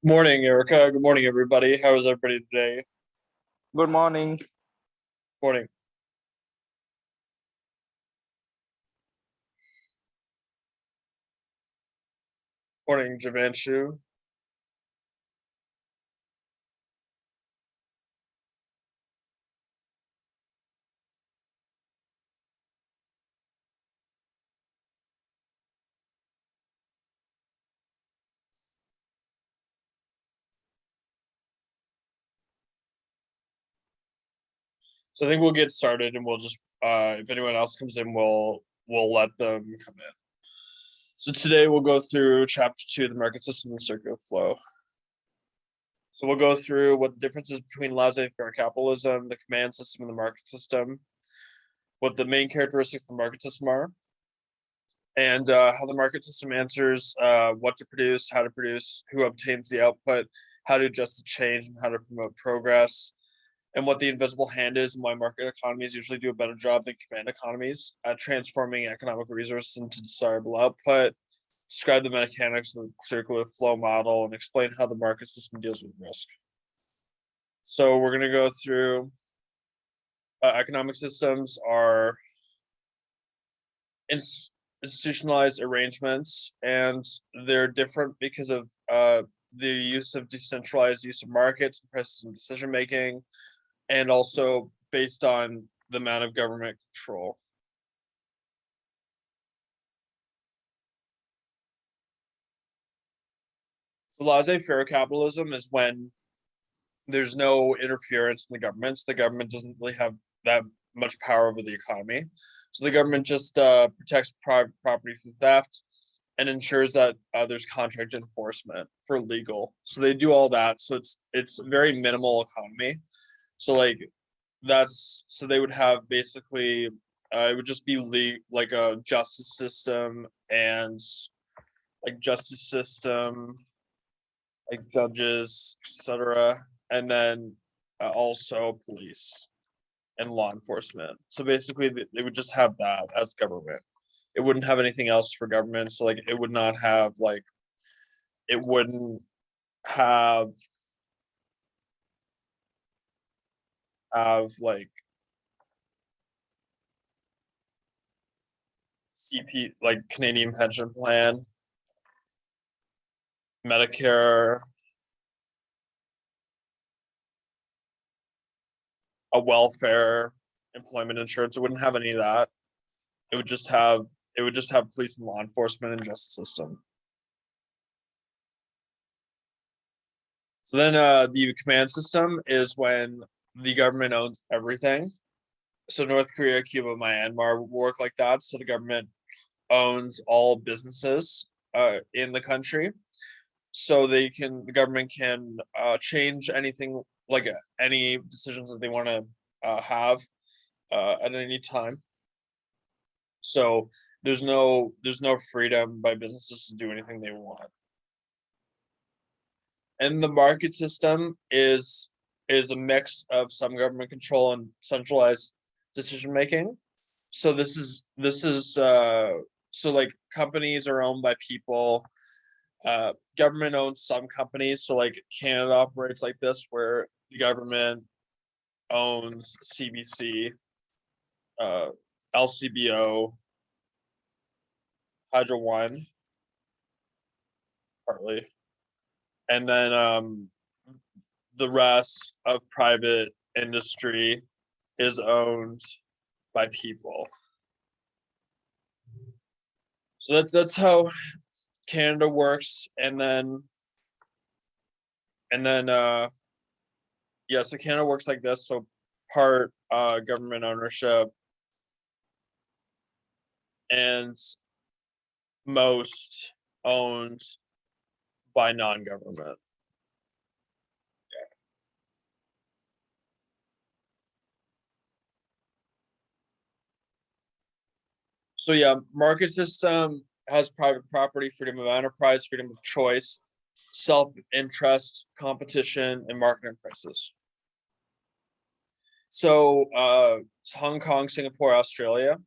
Morning, Erica. Good morning, everybody. How is everybody today? Good morning. Morning. Morning, Javanshu. So I think we'll get started and we'll just if anyone else comes in, we'll let them come in. So today we'll go through chapter 2, the market system and circular flow. So we'll go through what the difference is between laissez-faire capitalism, the command system, and the market system, what the main characteristics of the market system are, and how the market system answers what to produce, how to produce, who obtains the output, how to adjust the change, and how to promote progress, and what the invisible hand is, and why market economies usually do a better job than command economies at transforming economic resources into desirable output, describe the mechanics of the circular flow model, and explain how the market system deals with risk. So we're going to go through economic systems are institutionalized arrangements, and they're different because of the use of decentralized use of markets, prices, and decision making, and also based on the amount of government control. So laissez-faire capitalism is when there's no interference in the government. So the government doesn't really have that much power over the economy. So the government just protects private property from theft and ensures that there's contract enforcement for legal. So they do all that. So it's a very minimal economy. So like so they would have basically it would just be like a justice system and like judges, etc., and then also police and law enforcement. So basically they would just have that as government. It wouldn't have anything else for government. So like it would not have like it wouldn't have like CP, like Canadian pension plan, Medicare, a welfare, employment insurance. It wouldn't have any of that. It would just have police and law enforcement and justice system. So then the command system is when the government owns everything. So North Korea, Cuba, Myanmar work like that. So the government owns all businesses in the country. So the government can change anything, like any decisions that they want to have at any time. So there's no freedom by businesses to do anything they want. And the market system is a mix of some government control and centralized decision making. So this is so like companies are owned by people. Government owns some companies. So like Canada operates like this, where the government owns CBC, LCBO, Hydro One, partly, and then the rest of private industry is owned by people. So that's how Canada works, and then yeah, so Canada works like this. So part government ownership and most owned by non-government. So yeah, market system has private property, freedom of enterprise, freedom of choice, self-interest, competition, and market prices. So Hong Kong, Singapore, Australia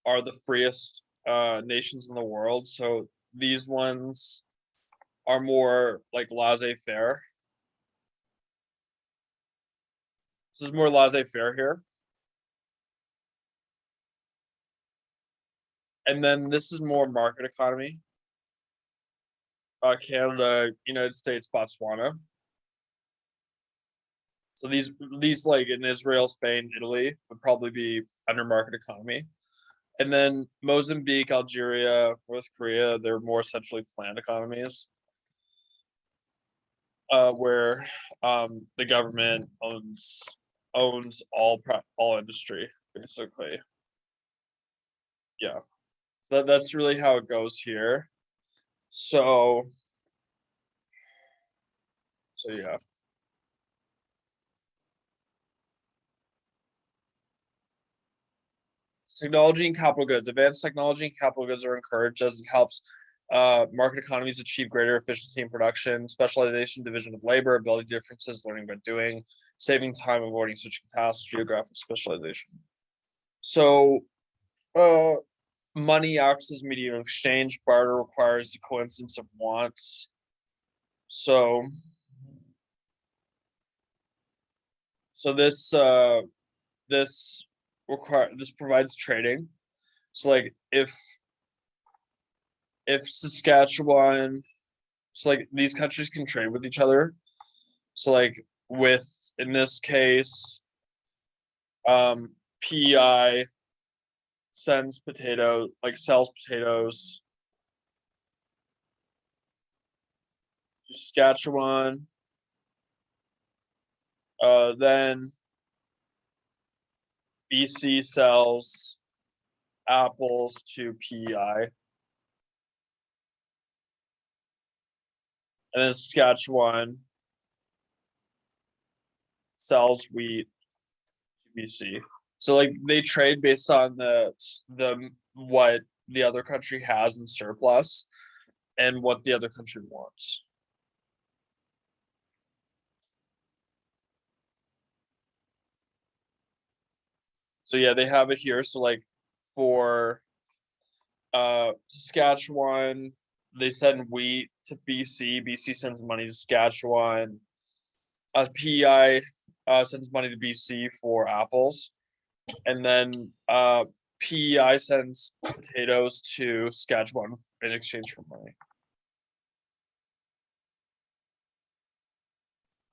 are the freest nations in the world. So these ones are more like laissez-faire. This is more laissez-faire here. And then this is more market economy. Canada, United States, Botswana. So these like in Israel, Spain, Italy would probably be under market economy. And then Mozambique, Algeria, North Korea, they're more centrally planned economies, where the government owns all industry, basically. Yeah, that's really how it goes here. So yeah. Technology and capital goods. Advanced technology and capital goods are encouraged as it helps market economies achieve greater efficiency in production, specialization, division of labor, ability differences, learning by doing, saving time, avoiding switching tasks, geographic specialization. So money acts as medium of exchange. Barter requires the coincidence of wants. So this provides trading. So like if Saskatchewan, so like these countries can trade with each other. So like with in this case, PEI sells potatoes to Saskatchewan. Then BC sells apples to PEI. And then Saskatchewan sells wheat to BC. So like they trade based on the what the other country has in surplus and what the other country wants. So yeah, they have it here. So like for Saskatchewan, they send wheat to BC. BC sends money to Saskatchewan. PEI sends money to BC for apples, and then PEI sends potatoes to Saskatchewan in exchange for money.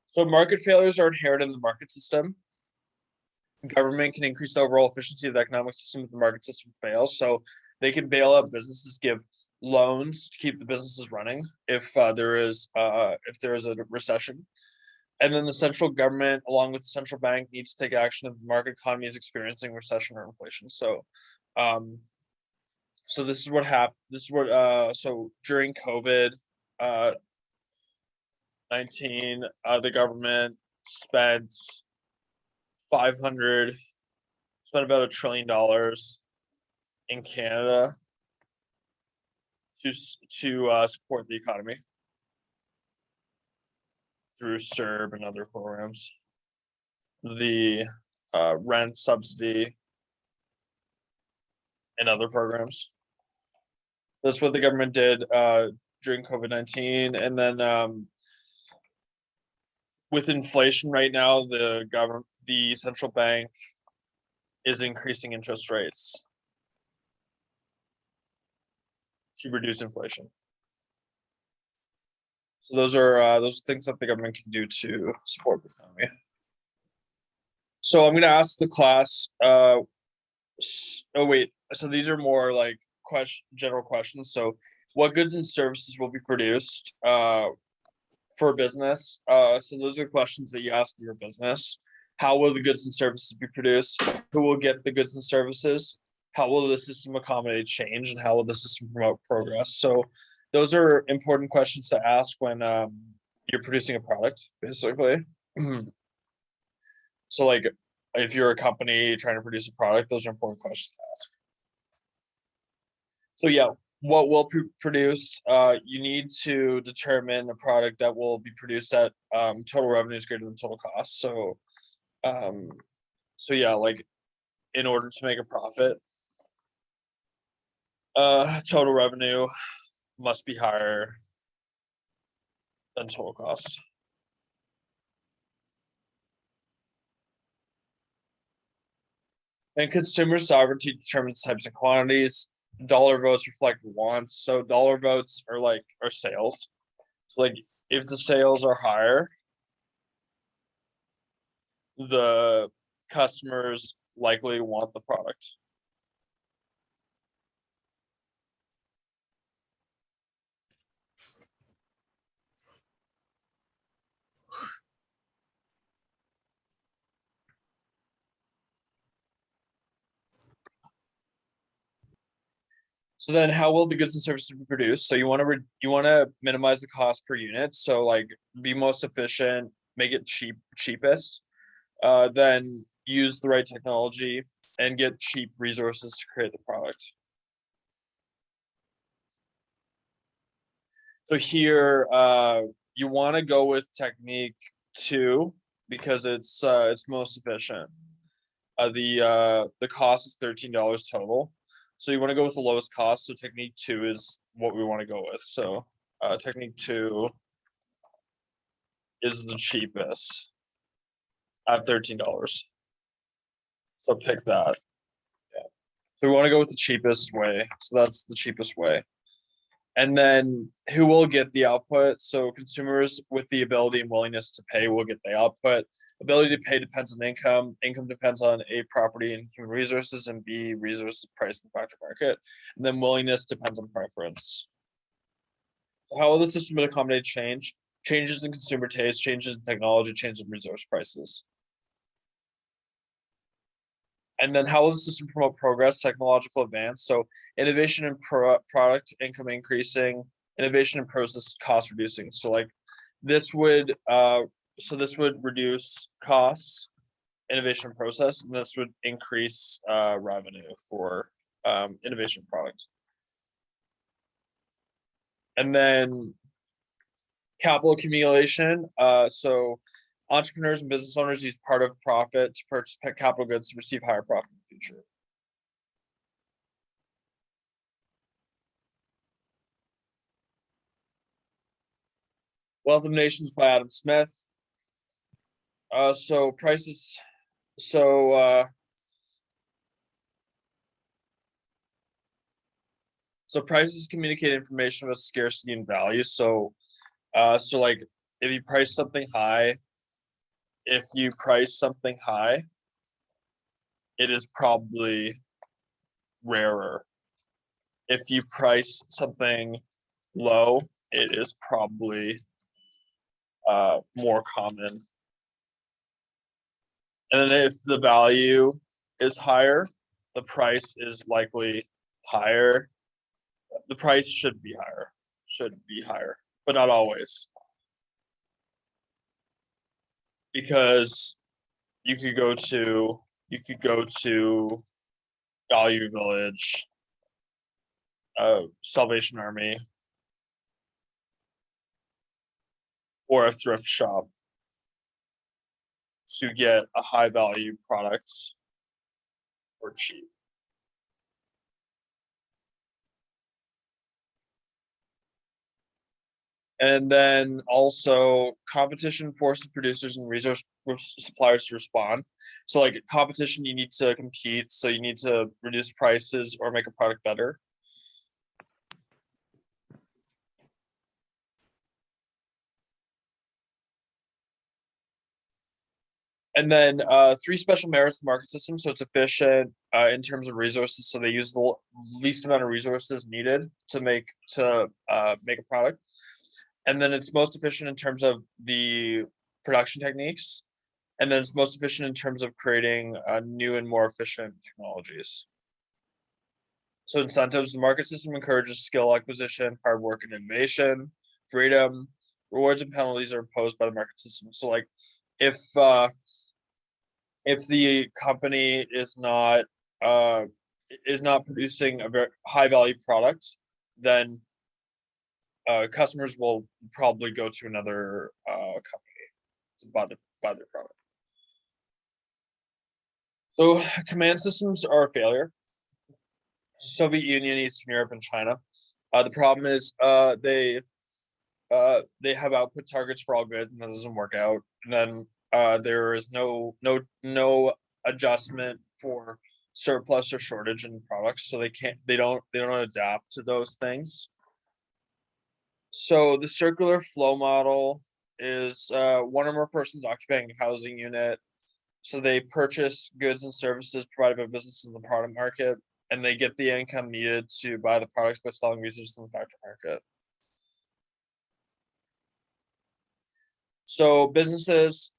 So market failures are inherent in the market system. Government can increase the overall efficiency of the economic system if the market system fails. So they can bail out businesses, give loans to keep the businesses running if there is a recession. And then the central government, along with the central bank, needs to take action if the market economy is experiencing recession or inflation. So, this is what happened. So during COVID 19, the government spent about $1 trillion in Canada to support the economy through CERB and other programs. The rent subsidy and other programs. That's what the government did during COVID-19. And then with inflation right now, the central bank is increasing interest rates to reduce inflation. So those are things that the government can do to support the economy. So I'm going to ask the class. Oh wait, so these are more like general questions. So, what goods and services will be produced for a business? So those are questions that you ask your business. How will the goods and services be produced? Who will get the goods and services? How will the system accommodate change, and how will the system promote progress? So those are important questions to ask when you're producing a product, basically. So like if you're a company trying to produce a product, those are important questions to ask. So yeah, what will produce? You need to determine a product that will be produced at total revenues greater than total cost. So yeah, like in order to make a profit, total revenue must be higher than total cost. And consumer sovereignty determines types and quantities. Dollar votes reflect wants. So dollar votes are sales. So like if the sales are higher, the customers likely want the product. So then how will the goods and services be produced? So you want to minimize the cost per unit. So like be most efficient, make it cheapest, then use the right technology and get cheap resources to create the product. So here you want to go with technique 2 because it's most efficient. The cost is $13 total. So you want to go with the lowest cost. So technique 2 is what we want to go with. So technique 2 is the cheapest at $13. So pick that. Yeah. So we want to go with the cheapest way. So that's the cheapest way. And then who will get the output? So consumers with the ability and willingness to pay will get the output. Ability to pay depends on income. Income depends on A, property and human resources, and B, resources price in the factor market. And then willingness depends on preference. How will the system accommodate change? Changes in consumer taste, changes in technology, changes in resource prices. And then how will the system promote progress, technological advance? So innovation and product income increasing, innovation and process cost reducing. So like this would reduce costs, innovation process, and this would increase revenue for innovation product. And then capital accumulation. So entrepreneurs and business owners use part of profit to purchase capital goods to receive higher profit in the future. Wealth of Nations by Adam Smith. So prices. So prices communicate information with scarcity and value. So like if you price something high, it is probably rarer. If you price something low, it is probably more common. And then if the value is higher, the price is likely higher. The price should be higher, but not always. Because you could go to Value Village, Salvation Army, or a thrift shop to get a high value product for cheap. And then also competition forces producers and resource suppliers to respond. So like competition, you need to compete. So you need to reduce prices or make a product better. And then 3 special merits of the market system. So it's efficient in terms of resources. So they use the least amount of resources needed to make a product. And then it's most efficient in terms of the production techniques. And then it's most efficient in terms of creating new and more efficient technologies. So incentives, the market system encourages skill acquisition, hard work and innovation, freedom. Rewards and penalties are imposed by the market system. So like if the company is not producing a very high value product, then customers will probably go to another company to buy their product. So command systems are a failure. Soviet Union, Eastern Europe, and China. The problem is they have output targets for all goods, and that doesn't work out. And then there is no adjustment for surplus or shortage in products, so they don't adapt to those things. So the circular flow model is one or more persons occupying a housing unit. So they purchase goods and services provided by businesses in the product market, and they get the income needed to buy the products by selling resources in the factory market. So businesses,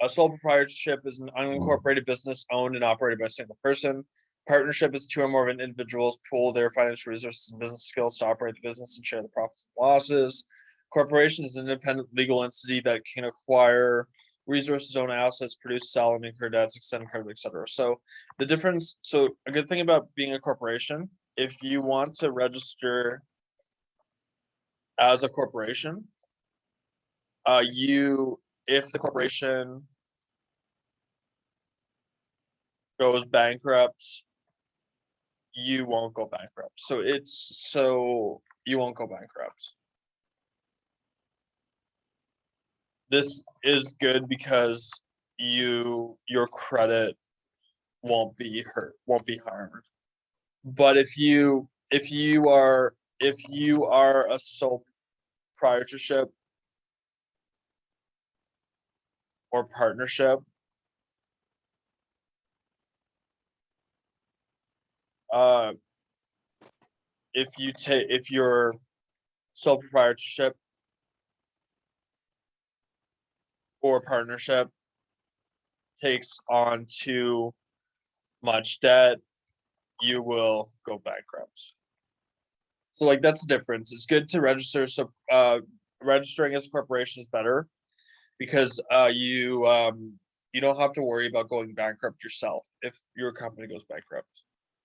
a sole proprietorship is an unincorporated business owned and operated by a single person. Partnership is two or more of an individuals pool their financial resources and business skills to operate the business and share the profits and losses. Corporation is an independent legal entity that can acquire resources, own assets, produce, sell, and incur debts, extend credit, etc. So the difference, so a good thing about being a corporation, if you want to register as a corporation, if the corporation goes bankrupt, you won't go bankrupt. So you won't go bankrupt. This is good because your credit won't be harmed. But if you are a sole proprietorship or partnership, if your sole proprietorship or partnership takes on too much debt, you will go bankrupt. So like that's the difference. It's good to register. So registering as a corporation is better because you don't have to worry about going bankrupt yourself if your company goes bankrupt.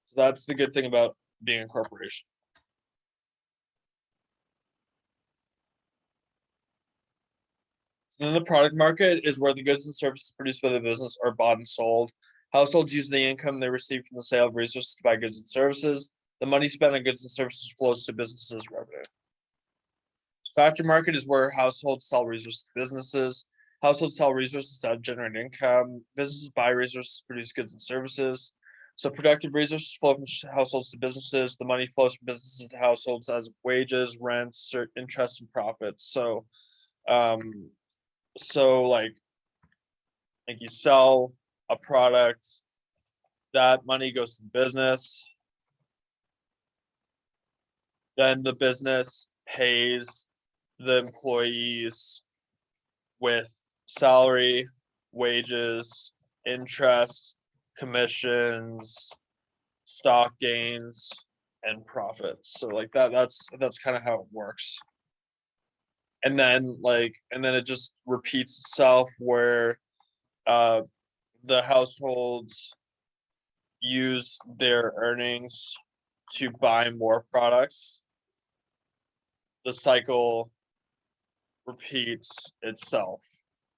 So that's the good thing about being a corporation. So then the product market is where the goods and services produced by the business are bought and sold. Households use the income they receive from the sale of resources to buy goods and services. The money spent on goods and services flows to businesses' revenue. Factory market is where households sell resources to businesses. Households sell resources to generate income. Businesses buy resources to produce goods and services. So productive resources flow from households to businesses. The money flows from businesses to households as wages, rents, interest, and profits. So like you sell a product, that money goes to the business. Then the business pays the employees with salary, wages, interest, commissions, stock gains, and profits. So like that's kind of how it works. And then it just repeats itself where the households use their earnings to buy more products. The cycle repeats itself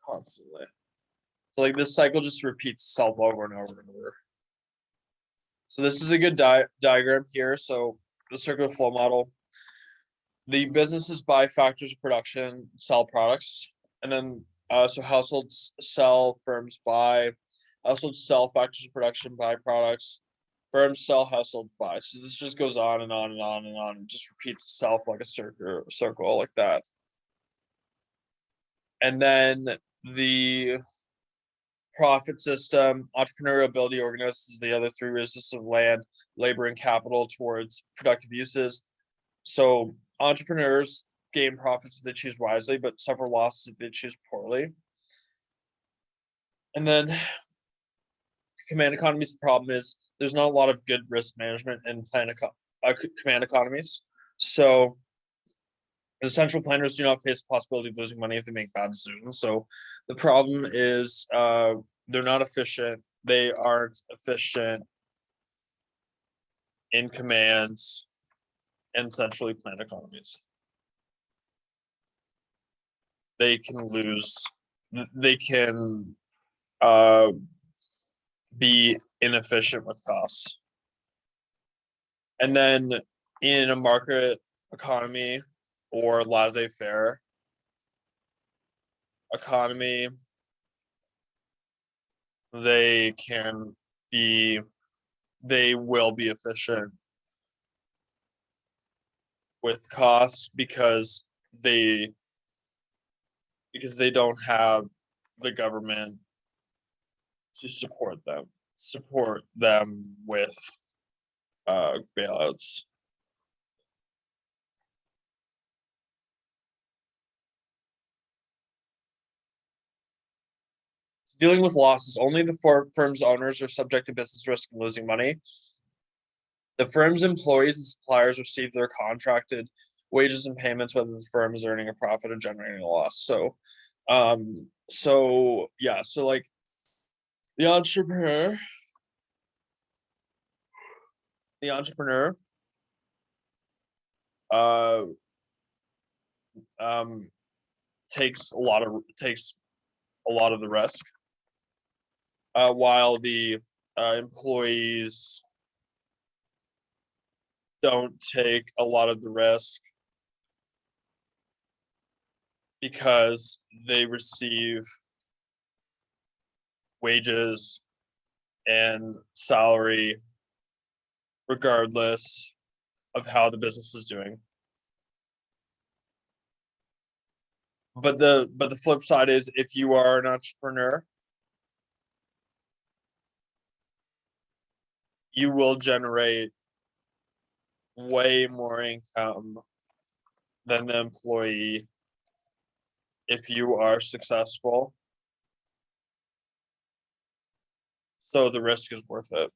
constantly. So like this cycle just repeats itself over and over and over. So this is a good diagram here. So the circular flow model. The businesses buy factors of production, sell products, and then so households sell, firms buy. Households sell factors of production, buy products. Firms sell, households buy. So this just goes on and on and on and on. It just repeats itself like a circle like that. And then the profit system, entrepreneurial ability organizes the other three resources of land, labor, and capital towards productive uses. So entrepreneurs gain profits if they choose wisely, but suffer losses if they choose poorly. And then command economies, the problem is there's not a lot of good risk management in command economies. So the central planners do not face the possibility of losing money if they make bad decisions. So the problem is they're not efficient. They aren't efficient in commands and centrally planned economies. They can lose. They can be inefficient with costs. And then in a market economy, or laissez-faire economy, they will be efficient with costs because they don't have the government to support them with bailouts. Dealing with losses, only the firm's owners are subject to business risk and losing money. The firm's employees and suppliers receive their contracted wages and payments whether the firm is earning a profit or generating a loss. So like the entrepreneur uh takes a lot of the risk, while the employees don't take a lot of the risk because they receive wages and salary regardless of how the business is doing. But the flip side is, if you are an entrepreneur, you will generate way more income than the employee if you are successful. So the risk is worth it.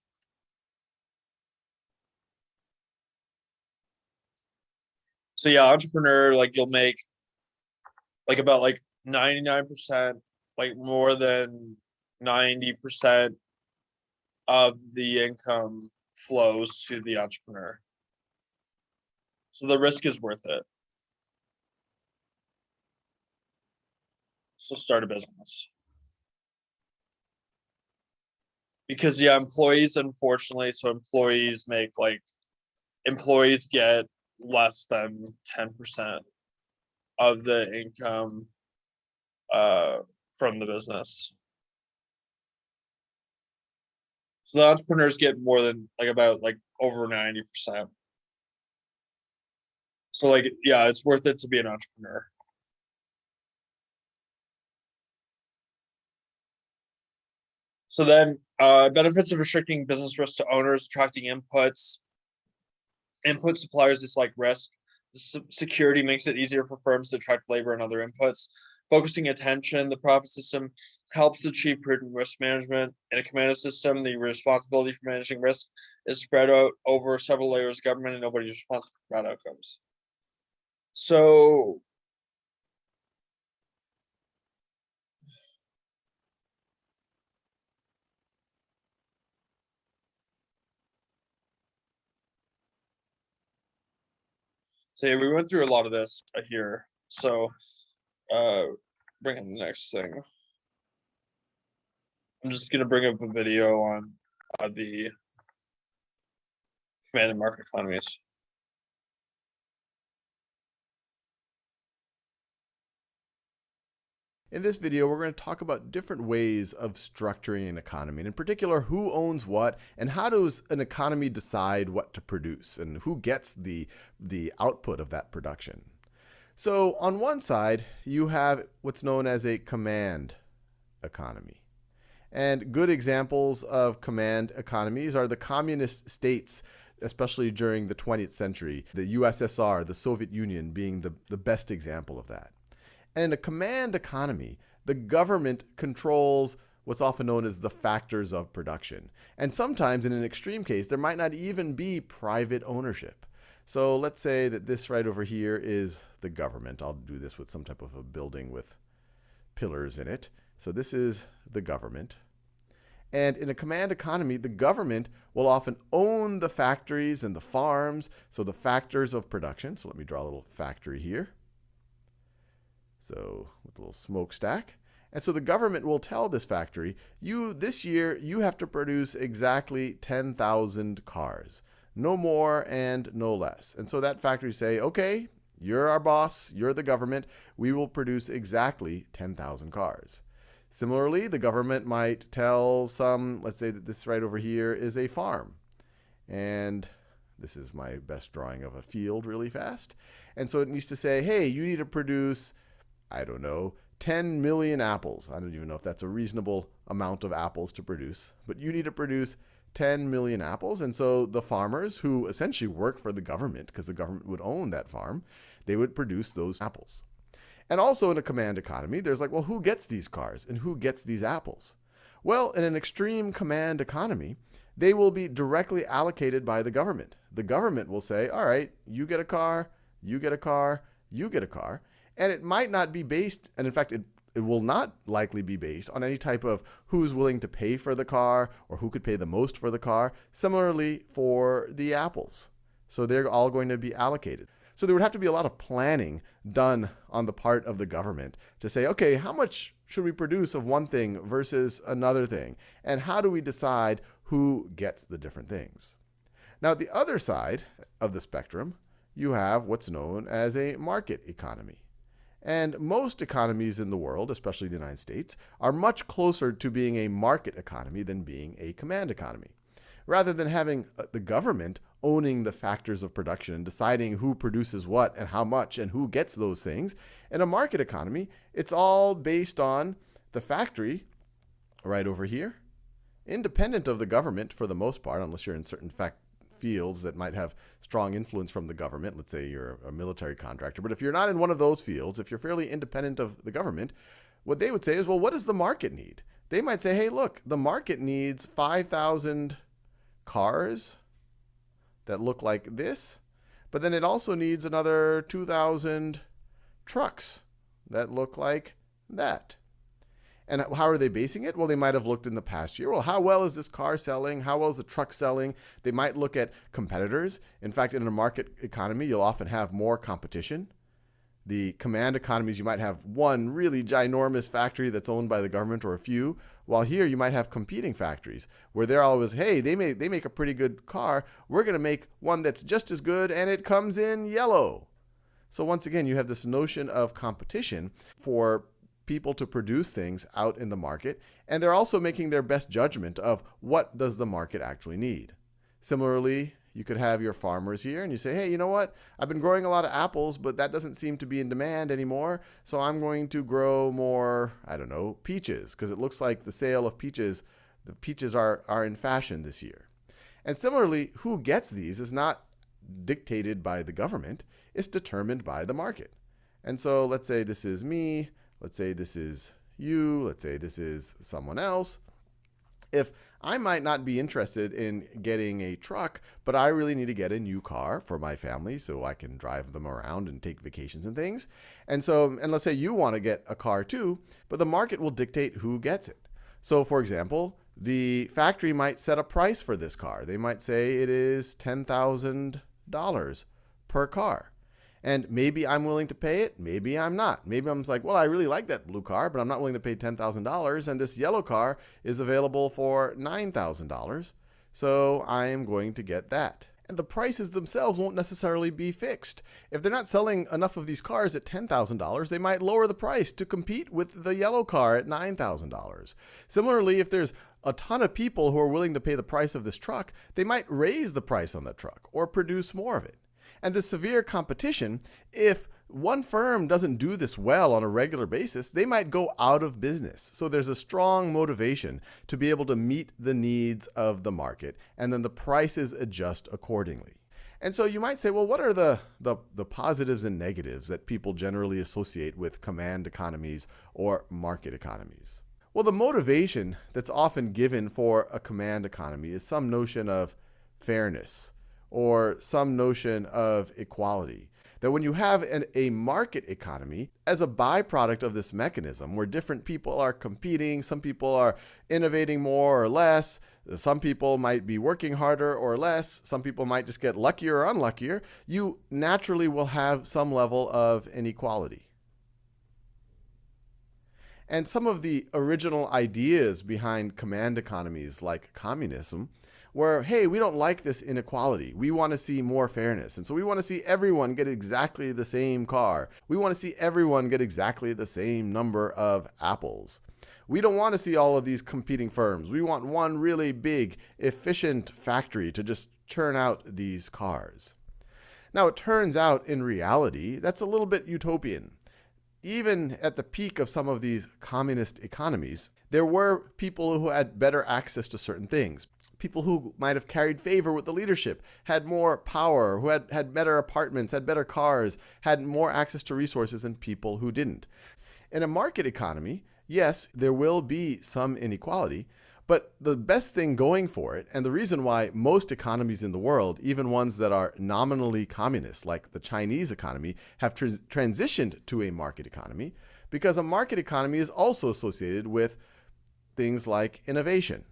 So yeah, entrepreneur, like you'll make like about like 99%, like more than 90% of the income flows to the entrepreneur. So the risk is worth it. So start a business. Because yeah, employees, unfortunately, so employees get less than 10% of the income from the business. So the entrepreneurs get more than about over 90%. So like, yeah, it's worth it to be an entrepreneur. So then benefits of restricting business risk to owners, attracting inputs. Input suppliers dislike risk. Security makes it easier for firms to attract labor and other inputs. Focusing attention, the profit system helps achieve prudent risk management. In a command system, the responsibility for managing risk is spread out over several layers of government, and nobody's responsible for bad outcomes. So yeah, we went through a lot of this here. So bring in the next thing. I'm just gonna bring up a video on the command and market economies. In this video, we're going to talk about different ways of structuring an economy, and in particular, who owns what, and how does an economy decide what to produce, and who gets the output of that production. So on one side, you have what's known as a command economy. And good examples of command economies are the communist states, especially during the 20th century, the USSR, the Soviet Union being the best example of that. And in a command economy, the government controls what's often known as the factors of production. And sometimes, in an extreme case, there might not even be private ownership. So let's say that this right over here is the government. I'll do this with some type of a building with pillars in it. So this is the government. And in a command economy, the government will often own the factories and the farms, so the factors of production. So let me draw a little factory here. So with a little smokestack. And so the government will tell this factory, this year you have to produce exactly 10,000 cars. No more and no less. And so that factory say, okay, You're our boss. You're the government. We will produce exactly 10,000 cars. Similarly, the government might tell let's say that this right over here is a farm. And this is my best drawing of a field really fast. And so it needs to say, hey, you need to produce, I don't know, 10 million apples. I don't even know if that's a reasonable amount of apples to produce, but you need to produce 10 million apples. And so the farmers, who essentially work for the government, because the government would own that farm, they would produce those apples. And also in a command economy, there's like, well, who gets these cars and who gets these apples? Well, in an extreme command economy, they will be directly allocated by the government. The government will say, all right, you get a car, you get a car, you get a car. And it might not be based, and in fact, it will not likely be based on any type of who's willing to pay for the car or who could pay the most for the car. Similarly for the apples. So they're all going to be allocated. So there would have to be a lot of planning done on the part of the government to say, okay, how much should we produce of one thing versus another thing? And how do we decide who gets the different things? Now, at the other side of the spectrum, you have what's known as a market economy. And most economies in the world, especially the United States, are much closer to being a market economy than being a command economy. Rather than having the government owning the factors of production and deciding who produces what and how much and who gets those things, in a market economy, it's all based on the factory right over here, independent of the government for the most part, unless you're in certain fields that might have strong influence from the government. Let's say you're a military contractor. But if you're not in one of those fields, if you're fairly independent of the government, what they would say is, well, what does the market need? They might say, hey, look, the market needs 5,000 cars that look like this, but then it also needs another 2,000 trucks that look like that. And how are they basing it? Well, they might have looked in the past year. Well, how well is this car selling? How well is the truck selling? They might look at competitors. In fact, in a market economy, you'll often have more competition. The command economies, you might have one really ginormous factory that's owned by the government or a few, while here you might have competing factories where they're always, hey, they make a pretty good car. We're going to make one that's just as good, and it comes in yellow. So once again, you have this notion of competition for people to produce things out in the market, and they're also making their best judgment of what does the market actually need. Similarly, you could have your farmers here and you say, hey, you know what? I've been growing a lot of apples, but that doesn't seem to be in demand anymore. So I'm going to grow more, I don't know, peaches, because it looks like the sale of peaches, the peaches are in fashion this year. And similarly, who gets these is not dictated by the government. It's determined by the market. And so let's say this is me. Let's say this is you. Let's say this is someone else. If I might not be interested in getting a truck, but I really need to get a new car for my family so I can drive them around and take vacations and things. And let's say you want to get a car too, but the market will dictate who gets it. So for example, the factory might set a price for this car. They might say it is $10,000 per car. And maybe I'm willing to pay it, maybe I'm not. Maybe I'm just like, well, I really like that blue car, but I'm not willing to pay $10,000, and this yellow car is available for $9,000, so I am going to get that. And the prices themselves won't necessarily be fixed. If they're not selling enough of these cars at $10,000, they might lower the price to compete with the yellow car at $9,000. Similarly, if there's a ton of people who are willing to pay the price of this truck, they might raise the price on the truck or produce more of it. And the severe competition, if one firm doesn't do this well on a regular basis, they might go out of business. So there's a strong motivation to be able to meet the needs of the market, and then the prices adjust accordingly. And so you might say, well, what are the positives and negatives that people generally associate with command economies or market economies? Well, the motivation that's often given for a command economy is some notion of fairness, or some notion of equality. That when you have a market economy, as a byproduct of this mechanism where different people are competing, some people are innovating more or less, some people might be working harder or less, some people might just get luckier or unluckier, you naturally will have some level of inequality. And some of the original ideas behind command economies like communism where, hey, we don't like this inequality. We want to see more fairness. And so we want to see everyone get exactly the same car. We want to see everyone get exactly the same number of apples. We don't want to see all of these competing firms. We want one really big, efficient factory to just churn out these cars. Now, it turns out in reality, that's a little bit utopian. Even at the peak of some of these communist economies, there were people who had better access to certain things. People who might have carried favor with the leadership, had more power, who had better apartments, had better cars, had more access to resources than people who didn't. In a market economy, yes, there will be some inequality, but the best thing going for it, and the reason why most economies in the world, even ones that are nominally communist, like the Chinese economy, have transitioned to a market economy, because a market economy is also associated with things like innovation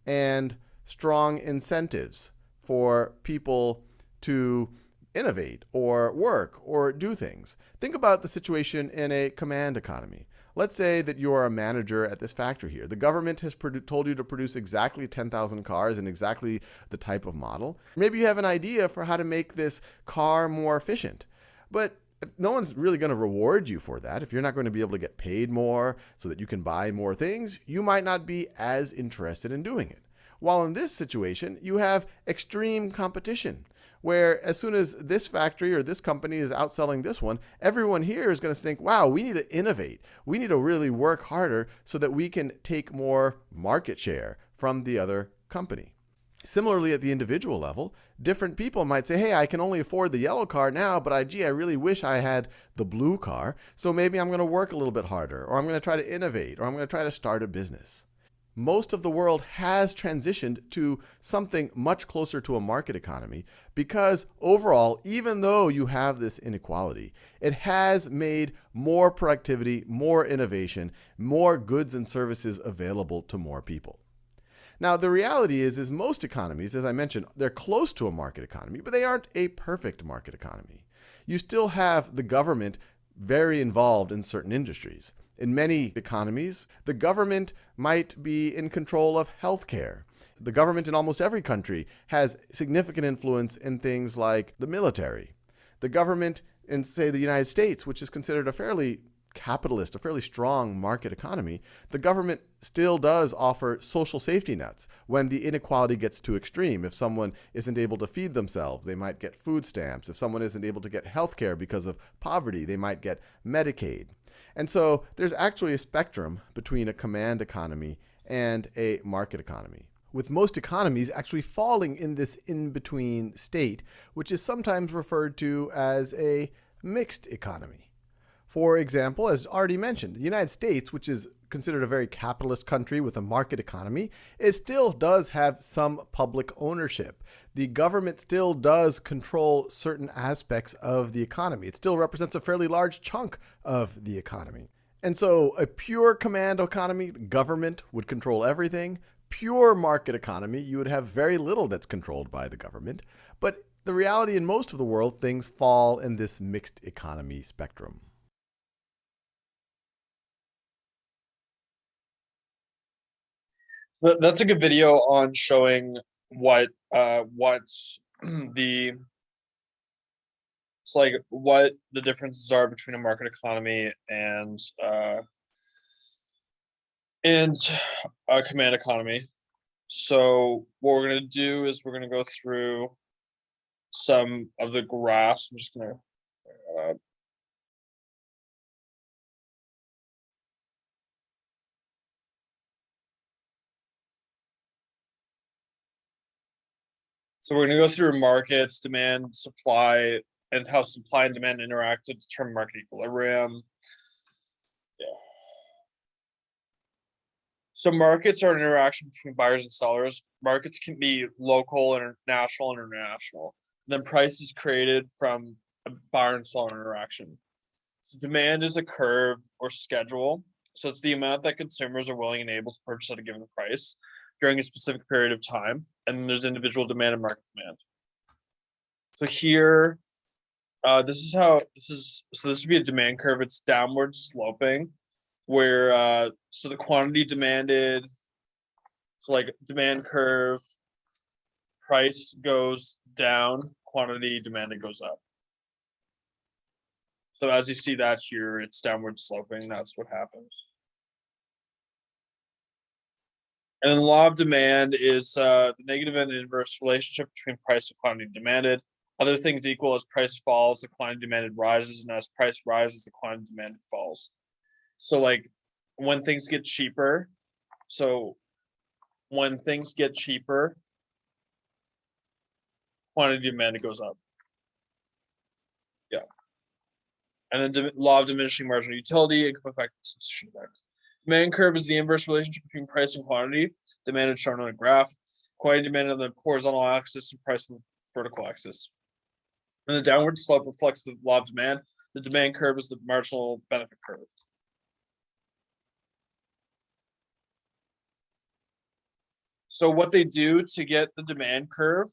and strong incentives for people to innovate or work or do things. Think about the situation in a command economy. Let's say that you're a manager at this factory here. The government has told you to produce exactly 10,000 cars in exactly the type of model. Maybe you have an idea for how to make this car more efficient, but no one's really going to reward you for that. If you're not going to be able to get paid more so that you can buy more things, you might not be as interested in doing it. While in this situation, you have extreme competition, where as soon as this factory or this company is outselling this one, everyone here is going to think, wow, we need to innovate. We need to really work harder so that we can take more market share from the other company. Similarly, at the individual level, different people might say, hey, I can only afford the yellow car now, but I really wish I had the blue car. So maybe I'm going to work a little bit harder, or I'm going to try to innovate, or I'm going to try to start a business. Most of the world has transitioned to something much closer to a market economy because overall, even though you have this inequality, it has made more productivity, more innovation, more goods and services available to more people. Now, the reality is most economies, as I mentioned, they're close to a market economy, but they aren't a perfect market economy. You still have the government very involved in certain industries. In many economies, the government might be in control of healthcare. The government in almost every country has significant influence in things like the military. The government in, say, the United States, which is considered a fairly capitalist, a fairly strong market economy, the government still does offer social safety nets when the inequality gets too extreme. If someone isn't able to feed themselves, they might get food stamps. If someone isn't able to get healthcare because of poverty, they might get Medicaid. And so there's actually a spectrum between a command economy and a market economy, with most economies actually falling in this in-between state, which is sometimes referred to as a mixed economy. For example, as already mentioned, the United States, which is considered a very capitalist country with a market economy, it still does have some public ownership. The government still does control certain aspects of the economy. It still represents a fairly large chunk of the economy. And so a pure command economy, the government would control everything. Pure market economy, you would have very little that's controlled by the government. But the reality in most of the world, things fall in this mixed economy spectrum. That's a good video on showing what's the it's like what the differences are between a market economy and a command economy. So what we're gonna do is we're gonna go through some of the graphs. I'm just gonna so we're gonna go through markets, demand, supply, and how supply and demand interact to determine market equilibrium. Yeah. So markets are an interaction between buyers and sellers. Markets can be local, international, and international. Then price is created from a buyer and seller interaction. So demand is a curve or schedule. So it's the amount that consumers are willing and able to purchase at a given price during a specific period of time. And then there's individual demand and market demand. So here, this would be a demand curve. It's downward sloping, where so the quantity demanded So like demand curve, price goes down, quantity demanded goes up. So as you see that here, it's downward sloping. That's what happens. And then the law of demand is the negative and inverse relationship between price and quantity demanded. Other things equal, as price falls, the quantity demanded rises, and as price rises, the quantity demanded falls. So like when things get cheaper, so when things get cheaper, quantity demanded goes up. Yeah. And then law of diminishing marginal utility, income effect, substitution effect. Demand curve is the inverse relationship between price and quantity. Demand is shown on a graph. Quantity demanded on the horizontal axis and price on the vertical axis. And the downward slope reflects the law of demand. The demand curve is the marginal benefit curve. So what they do to get the demand curve,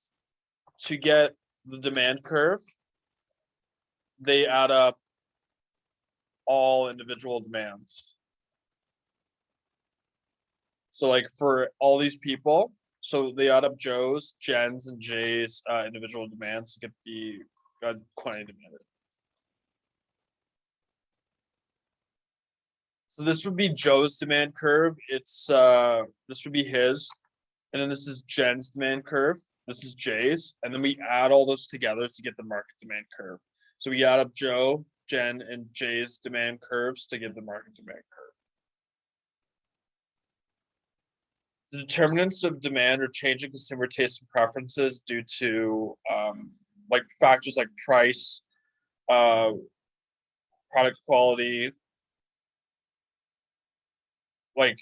they add up all individual demands. So like for all these people, so they add up Joe's, Jen's, and Jay's individual demands to get the quantity demanded. So this would be Joe's demand curve. It's this would be his, and then this is Jen's demand curve. This is Jay's, and then we add all those together to get the market demand curve. So we add up Joe, Jen, and Jay's demand curves to get the market demand curve. The determinants of demand are changing consumer tastes and preferences due to like factors like price, product quality, like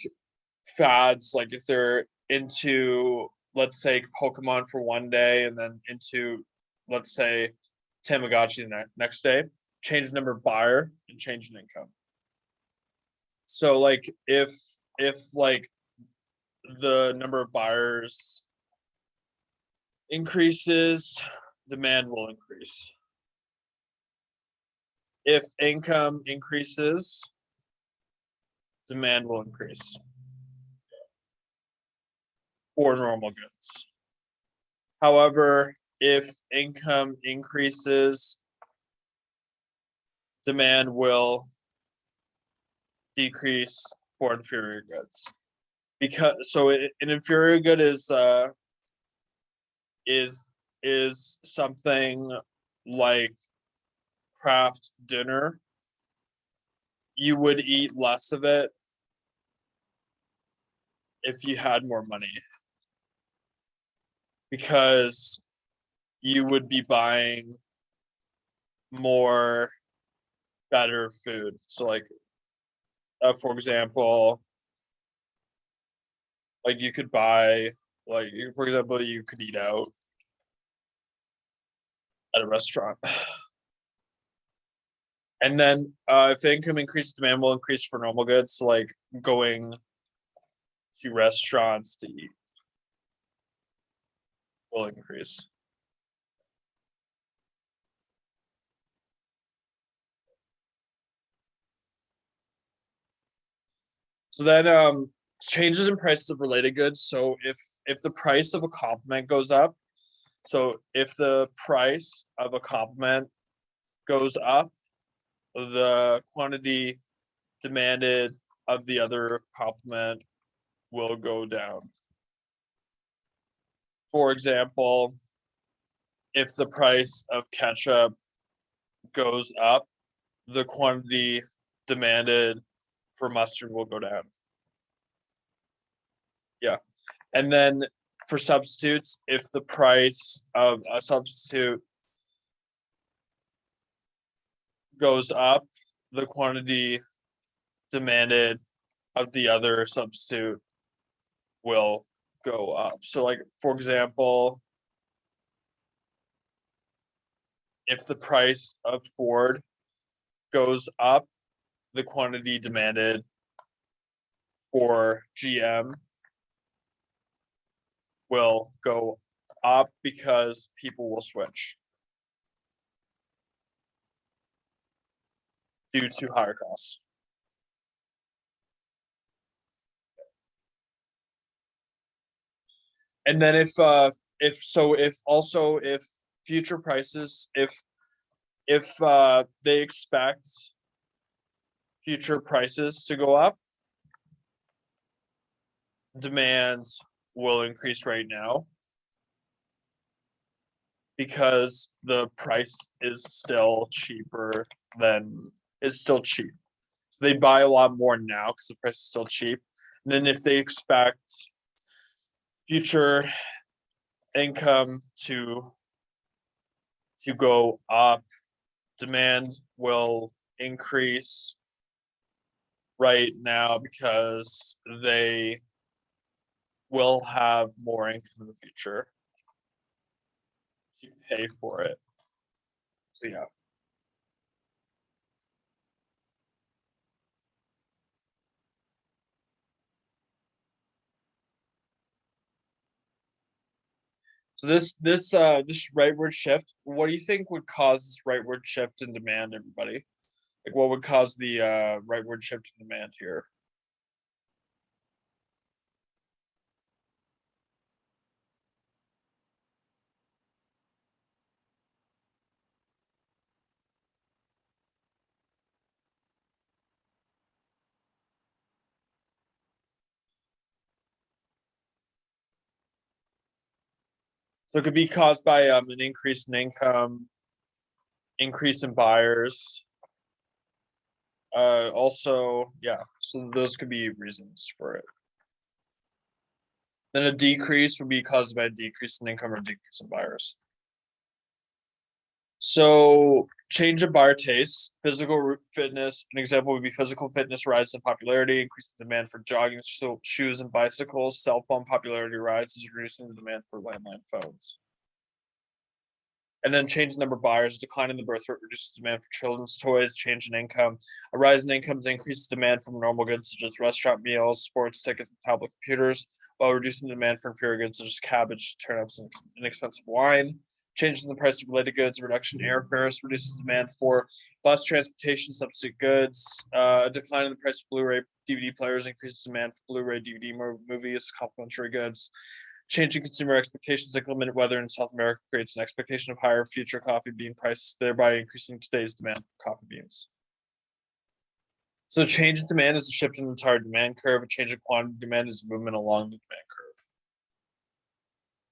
fads, like if they're into, let's say, Pokemon for one day and then into, let's say, Tamagotchi the next day, change the number of buyer and change in income. So like if like the number of buyers increases, demand will increase. If income increases, demand will increase for normal goods. However, if income increases, demand will decrease for inferior goods. Because so an inferior good is something like craft dinner. You would eat less of it if you had more money, because you would be buying more better food. So like for example, like you could buy, like for example, you could eat out at a restaurant. And then if income increases, demand will increase for normal goods. So like going to restaurants to eat will increase. So then changes in prices of related goods. So if the price of a complement goes up, so if the price of a complement goes up, the quantity demanded of the other complement will go down. For example, if the price of ketchup goes up, the quantity demanded for mustard will go down. Yeah. And then for substitutes, if the price of a substitute goes up, the quantity demanded of the other substitute will go up. So like, for example, if the price of Ford goes up, the quantity demanded for GM will go up because people will switch due to higher costs. And then if future prices, if they expect future prices to go up, demand will increase right now because the price is still cheap. So they buy a lot more now because the price is still cheap. And then if they expect future income to go up, demand will increase right now because they will have more income in the future to pay for it. So yeah. So this rightward shift, what do you think would cause this rightward shift in demand, everybody? Like what would cause the rightward shift in demand here? So it could be caused by an increase in income, increase in buyers. Also, yeah, so those could be reasons for it. Then a decrease would be caused by a decrease in income or decrease in buyers. So change of buyer tastes, physical fitness. An example would be physical fitness rises in popularity, increasing demand for jogging shoes and bicycles. Cell phone popularity rises, reducing the demand for landline phones. And then change in number of buyers, decline in the birth rate reduces demand for children's toys, change in income. A rise in incomes increases demand for normal goods such as restaurant meals, sports tickets, and tablet computers, while reducing demand for inferior goods such as cabbage, turnips, and inexpensive wine. Changes in the price of related goods, reduction in airfares reduces demand for bus transportation, substitute goods. Decline in the price of Blu-ray DVD players increases demand for Blu-ray DVD movies, complementary goods. Changing consumer expectations, inclement weather in South America creates an expectation of higher future coffee bean prices, thereby increasing today's demand for coffee beans. So change in demand is a shift in the entire demand curve. A change in quantity demand is a movement along the demand curve.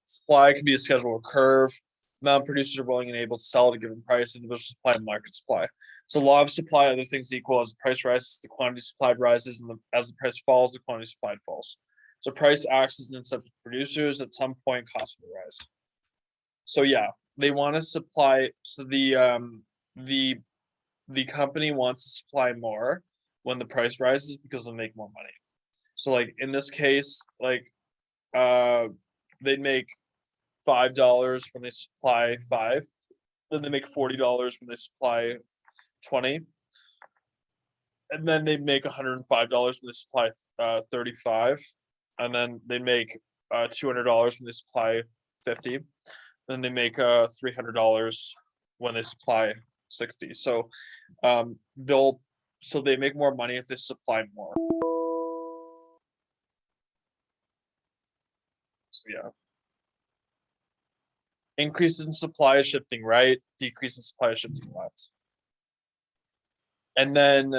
Supply can be a schedule curve. The amount producers are willing and able to sell at a given price, individual supply and market supply. So law of supply, other things equal, as the price rises, the quantity supplied rises, and as the price falls, the quantity supplied falls. So price acts as an incentive to producers. At some point, costs will rise. So yeah, they want to supply. So the company wants to supply more when the price rises because they'll make more money. So like in this case, like they'd make $5 when they supply 5, then they make $40 when they supply 20, and then they make $105 when they supply 35, and then they make $200 when they supply 50, then they make $300 when they supply 60. So they make more money if they supply more. So yeah. Increases in supply is shifting right, decrease in supply is shifting left. And then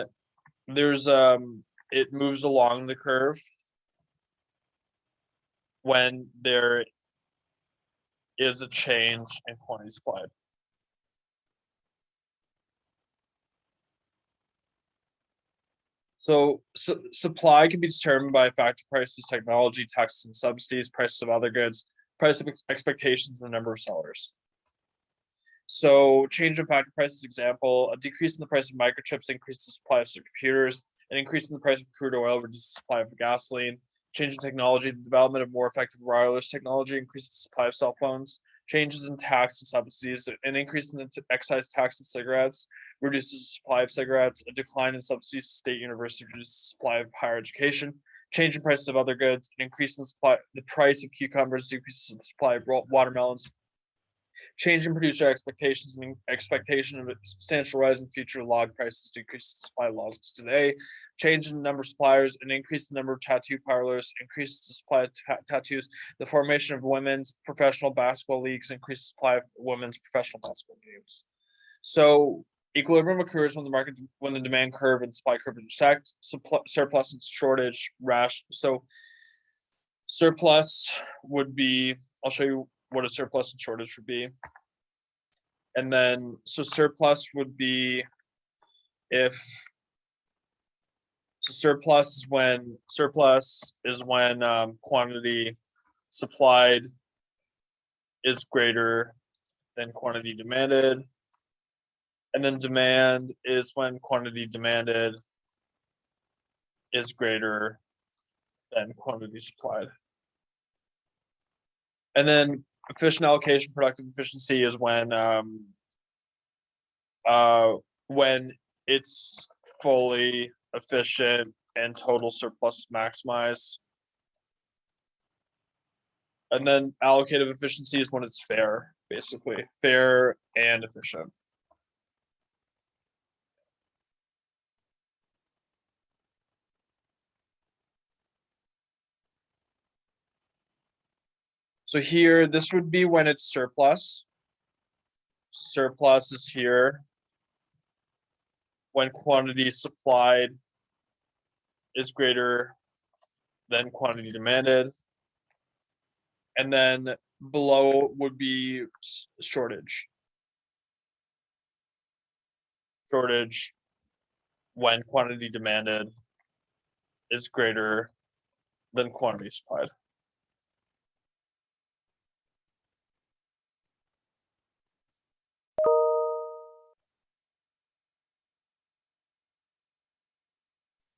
there's it moves along the curve when there is a change in quantity supplied. So supply can be determined by factor prices, technology, taxes and subsidies, prices of other goods, price of expectations, and the number of sellers. So change in factor prices example, a decrease in the price of microchips increases the supply of computers, an increase in the price of crude oil reduces the supply of gasoline. Change in technology, the development of more effective wireless technology increases the supply of cell phones. Changes in tax and subsidies, an increase in the excise tax on cigarettes reduces the supply of cigarettes. A decline in subsidies to state universities reduces the supply of higher education. Change in prices of other goods, an increase in the price of cucumbers decreases the supply of watermelons. Change in producer expectations and expectation of a substantial rise in future log prices decreases supply logs today. Change in the number of suppliers and increase the number of tattoo parlors, increases the supply of tattoos. The formation of women's professional basketball leagues increases supply of women's professional basketball games. So equilibrium occurs when the demand curve and supply curve intersect. Surplus and shortage so surplus would be, I'll show you what a surplus and shortage would be. And then, so surplus would be surplus is when quantity supplied is greater than quantity demanded. And then demand is when quantity demanded is greater than quantity supplied. And then efficient allocation, productive efficiency is when it's fully efficient and total surplus maximized. And then allocative efficiency is when it's fair, basically fair and efficient. So here, this would be when it's surplus. Surplus is here when quantity supplied is greater than quantity demanded. And then below would be shortage. Shortage when quantity demanded is greater than quantity supplied.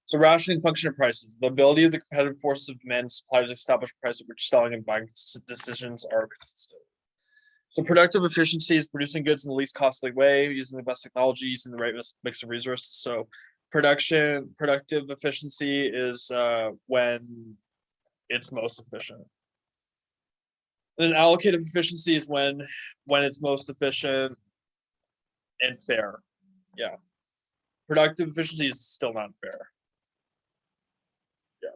So rationing function of prices, the ability of the competitive forces of demand and supply to establish a price at which selling and buying decisions are consistent. So productive efficiency is producing goods in the least costly way, using the best technology, using the right mix of resources. So productive efficiency is when it's most efficient. And then allocative efficiency is when it's most efficient and fair. Yeah. Productive efficiency is still not fair. Yeah.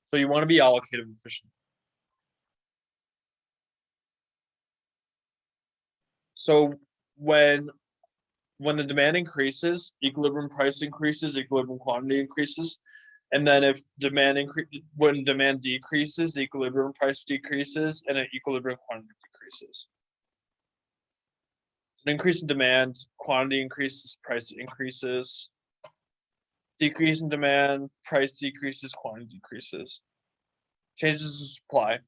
So you want to be allocative efficient. So when the demand increases, equilibrium price increases, equilibrium quantity increases. And then if when demand decreases, equilibrium price decreases and an equilibrium quantity decreases. An increase in demand, quantity increases, price increases. Decrease in demand, price decreases, quantity decreases. Changes in supply.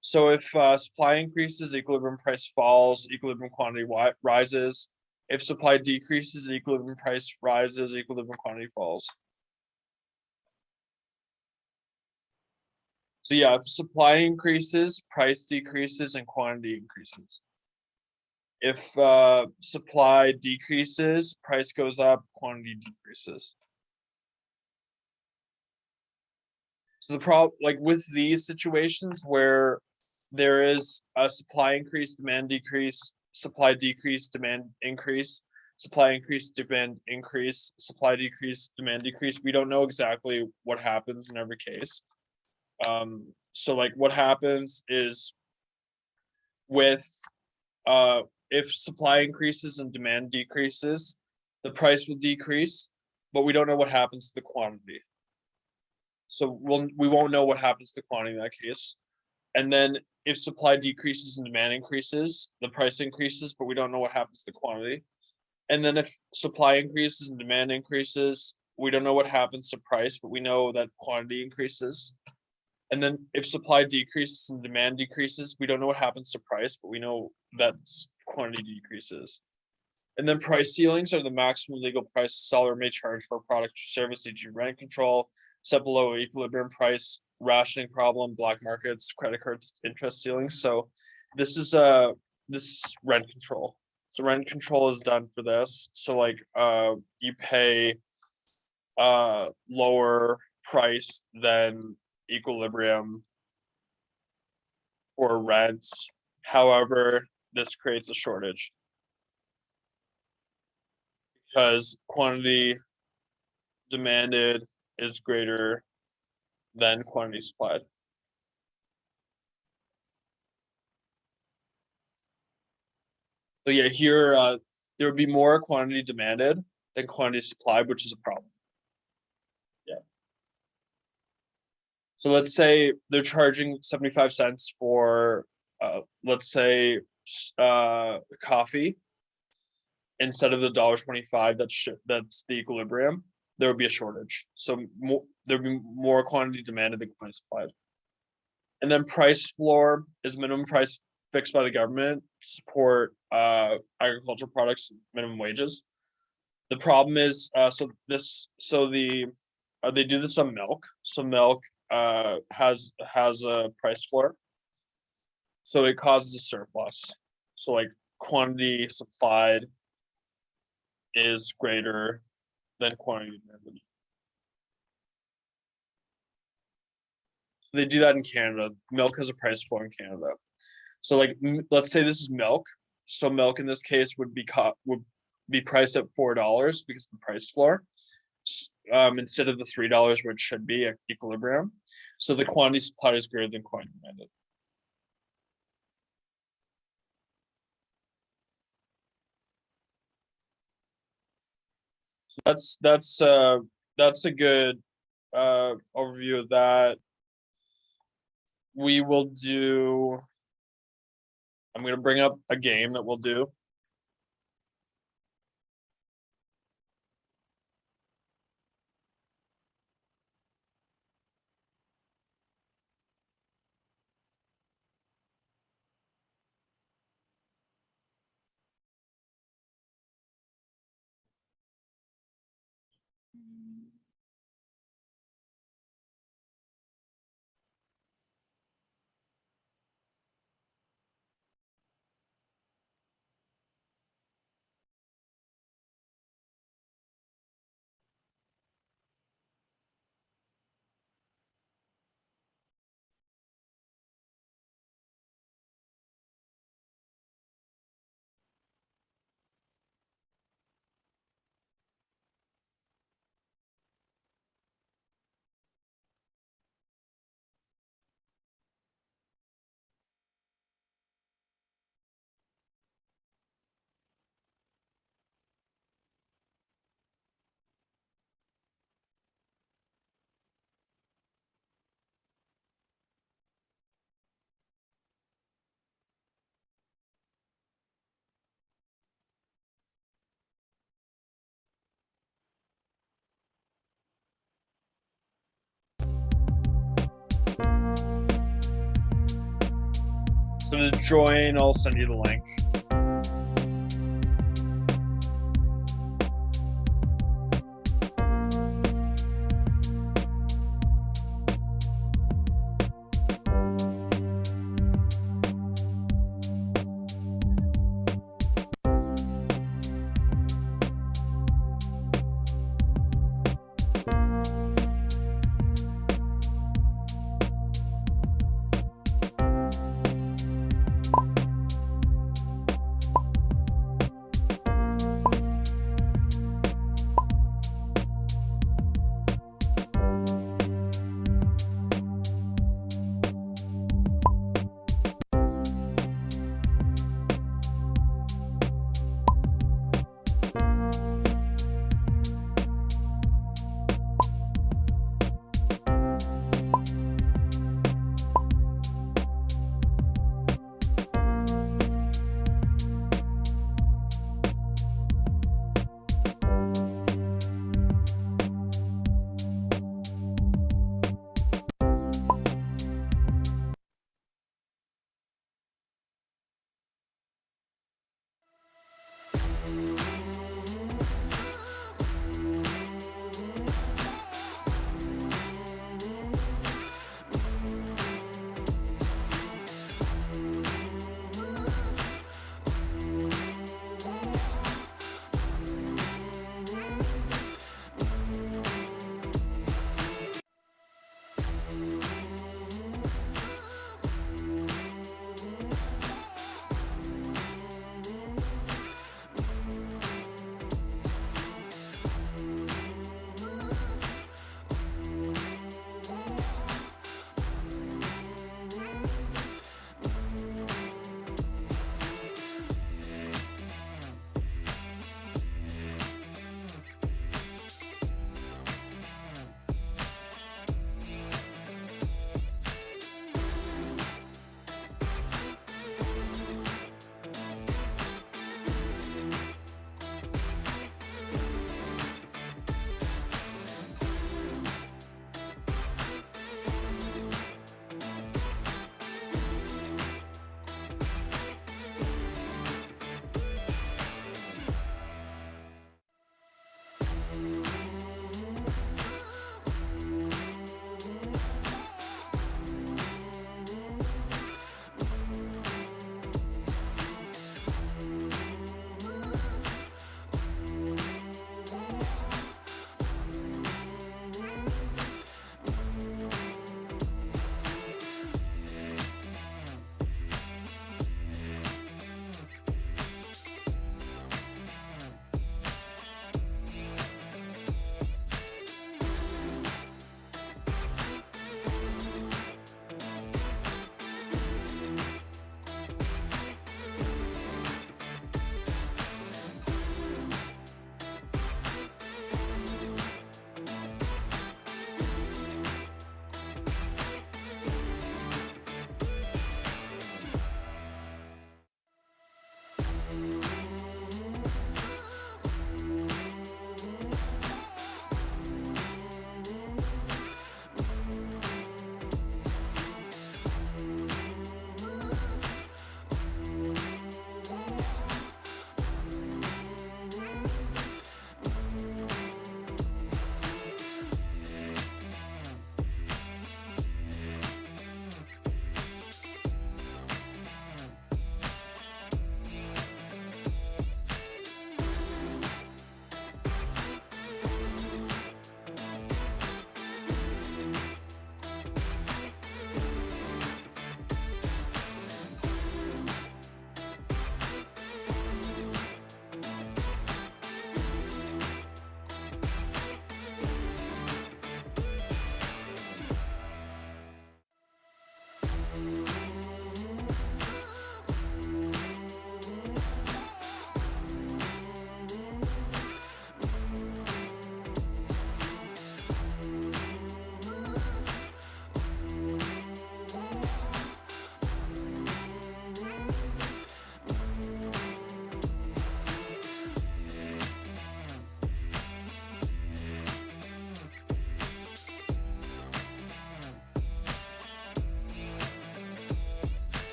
So if supply increases, equilibrium price falls, equilibrium quantity rises. If supply decreases, equilibrium price rises, equilibrium quantity falls. So yeah, if supply increases, price decreases, and quantity increases. If supply decreases, price goes up, quantity decreases. So the problem, like with these situations where there is a supply increase, demand decrease, supply decrease, demand increase, supply increase, demand increase, supply decrease, demand decrease, we don't know exactly what happens in every case. So like what happens is with if supply increases and demand decreases, the price will decrease, but we don't know what happens to the quantity. So we won't know what happens to quantity in that case. And then if supply decreases and demand increases, the price increases, but we don't know what happens to quantity. And then if supply increases and demand increases, we don't know what happens to price, but we know that quantity increases. And then if supply decreases and demand decreases, we don't know what happens to price, but we know that quantity decreases. And then price ceilings are the maximum legal price a seller may charge for a product or service, e.g. rent control, set below equilibrium price, rationing problem, black markets, credit cards, interest ceilings. So this is rent control. So rent control is done for this. So like you pay lower price than equilibrium for rents. However, this creates a shortage because quantity demanded is greater than quantity supplied. So yeah, here there would be more quantity demanded than quantity supplied, which is a problem. Yeah. So let's say they're charging 75 cents for, let's say, coffee instead of the $1.25 that's the equilibrium. There would be a shortage. So there would be more quantity demanded than quantity supplied. And then price floor is minimum price fixed by the government to support agricultural products minimum wages. The problem is they do this on milk. So milk has a price floor, so it causes a surplus. So like quantity supplied is greater than quantity demanded. So they do that in Canada. Milk has a price floor in Canada. So like let's say this is milk. So milk in this case would be priced at $4 because of the price floor, instead of the $3 which should be at equilibrium. So the quantity supplied is greater than quantity demanded. So that's a good overview of that. We will do. I'm going to bring up a game that we'll do. So to join, I'll send you the link.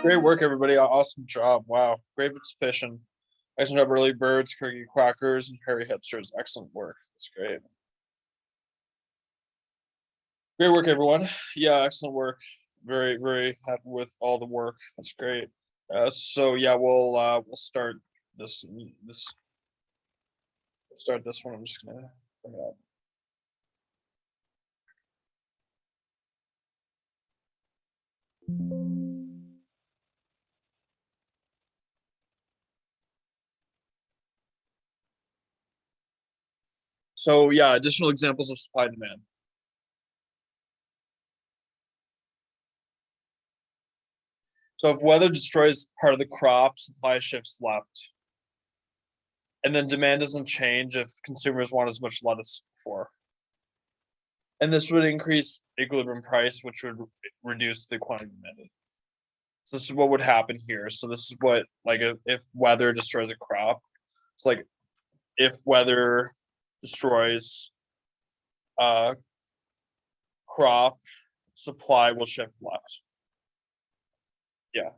Great work, everybody. Awesome job. Wow. Great participation. Excellent job, early birds, cookie quackers, and hairy hipsters. Excellent work. That's great. Great work, everyone. Yeah, excellent work. Very, very happy with all the work. That's great. So yeah, we'll start this. We'll start this one. I'm just gonna bring it up. So yeah, additional examples of supply and demand. So if weather destroys part of the crop, supply shifts left. And then demand doesn't change if consumers want as much lettuce before. And this would increase equilibrium price, which would reduce the quantity demanded. So this is what would happen here. So this is what, like, if weather destroys a crop, it's like if weather destroys crop, supply will shift left. Yeah.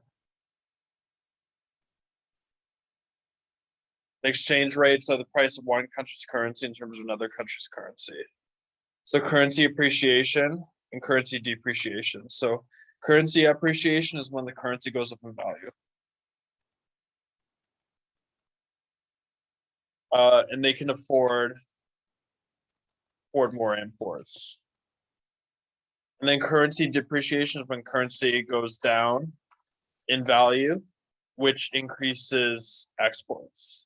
The exchange rates are the price of one country's currency in terms of another country's currency. So currency appreciation and currency depreciation. So currency appreciation is when the currency goes up in value. And they can afford more imports. And then currency depreciation is when currency goes down in value, which increases exports.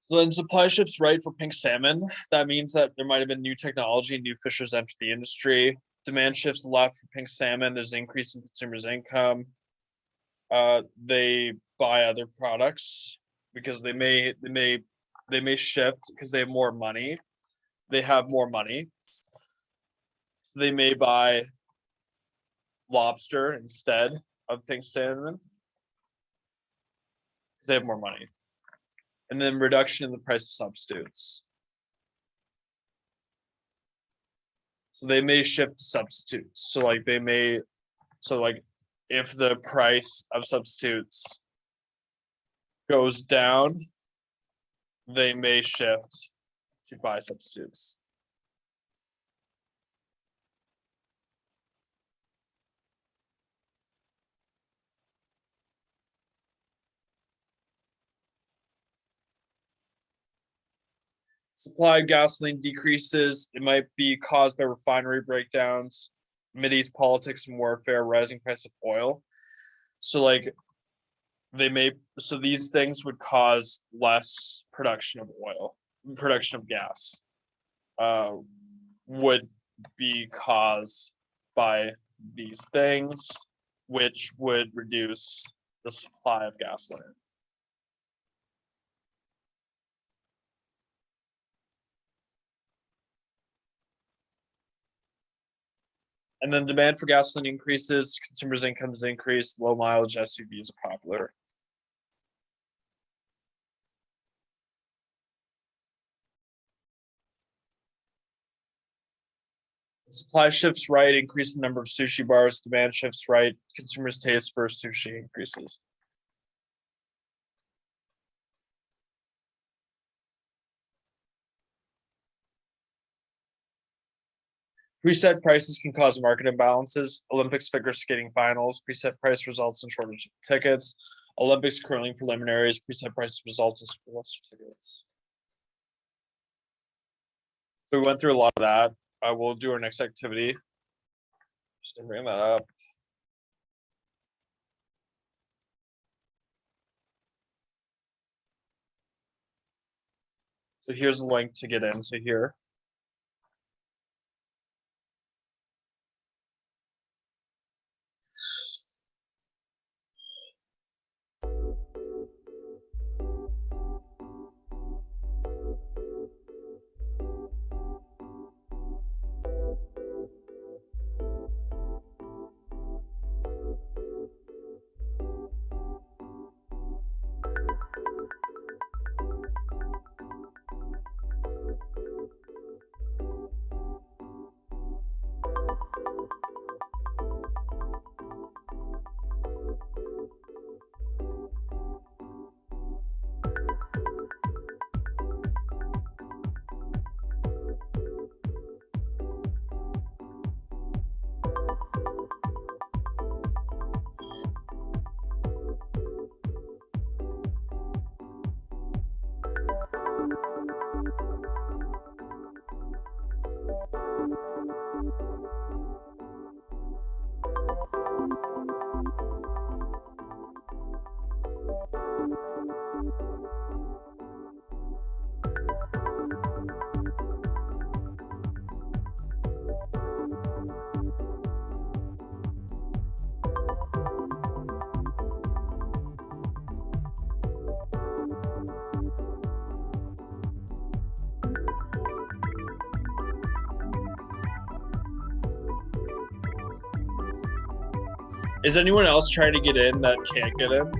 So then supply shifts right for pink salmon. That means that there might have been new technology, new fishers enter the industry. Demand shifts left for pink salmon. There's an increase in consumers' income. They buy other products because they may shift because they have more money. They have more money. So they may buy lobster instead of pink salmon because they have more money. And then reduction in the price of substitutes. So they may shift substitutes. So like if the price of substitutes goes down, they may shift to buy substitutes. Supply of gasoline decreases. It might be caused by refinery breakdowns, Mideast politics and warfare, rising price of oil. So like these things would cause less production of oil, production of gas would be caused by these things, which would reduce the supply of gasoline. And then demand for gasoline increases, consumers' incomes increase, low mileage SUVs are popular. Supply shifts right, increase the number of sushi bars. Demand shifts right, consumers' taste for sushi increases. Preset prices can cause market imbalances. Olympics figure skating finals. Preset price results in shortage of tickets. Olympics currently preliminaries. Preset price results in surplus tickets. So we went through a lot of that. We'll do our next activity. Just gonna bring that up. So here's a link to get into here. Is anyone else trying to get in that can't get in?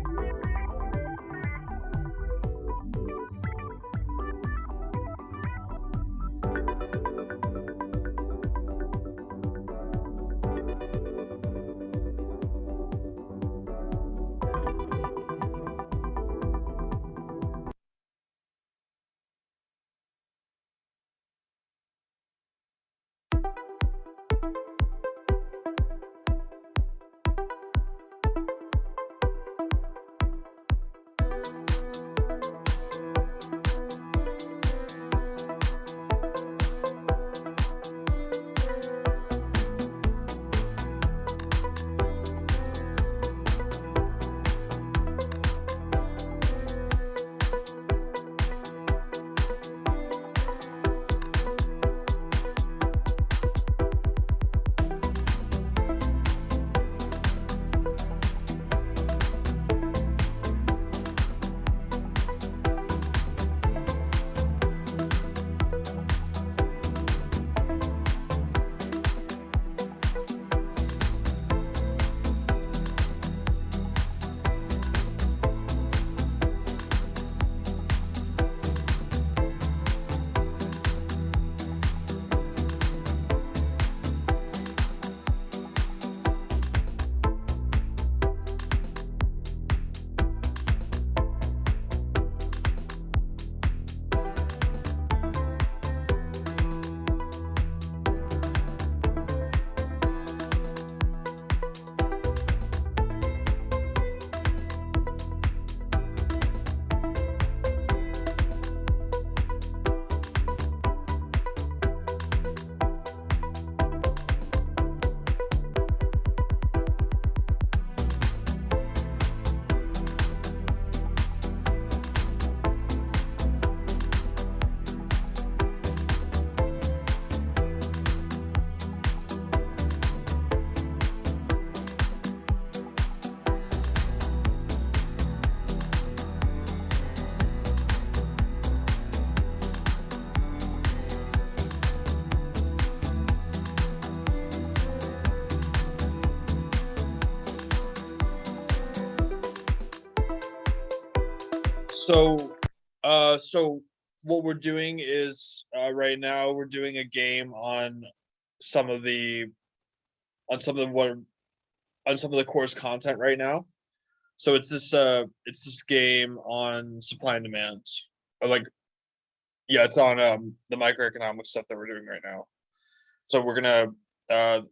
So what we're doing is right now we're doing a game on some of the on some of the what on some of the course content right now. So it's this game on supply and demand. Like, yeah, it's on the microeconomics stuff that we're doing right now. So we're gonna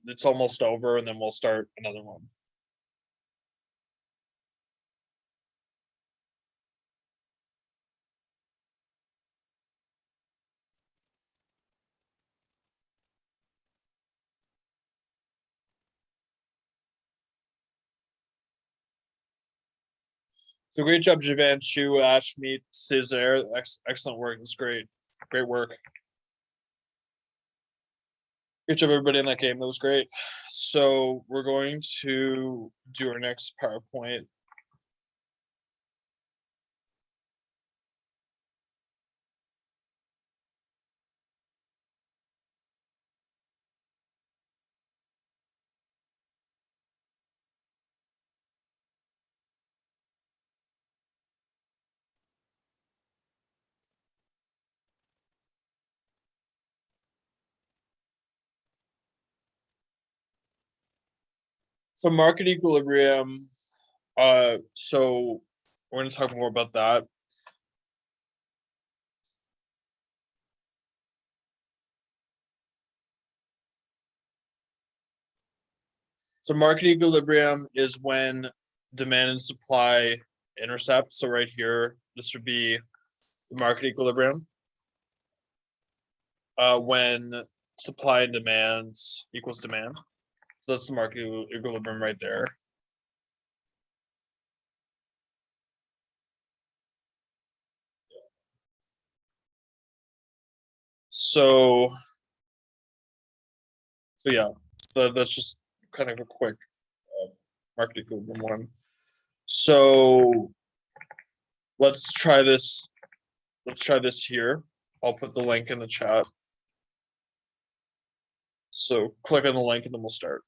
it's almost over and then we'll start another one. So great job, Javan, Chu, Ashmeet, Cesar. Excellent work. That's great. Great work. Good job, everybody in that game. That was great. So we're going to do our next PowerPoint. So market equilibrium. So we're going to talk more about that. So market equilibrium is when demand and supply intercept. So right here, this would be the market equilibrium. When supply and demand equals demand. So that's the market equilibrium right there. So yeah, that's just kind of a quick market equilibrium one. So let's try this. Let's try this here. I'll put the link in the chat. So click on the link and then we'll start.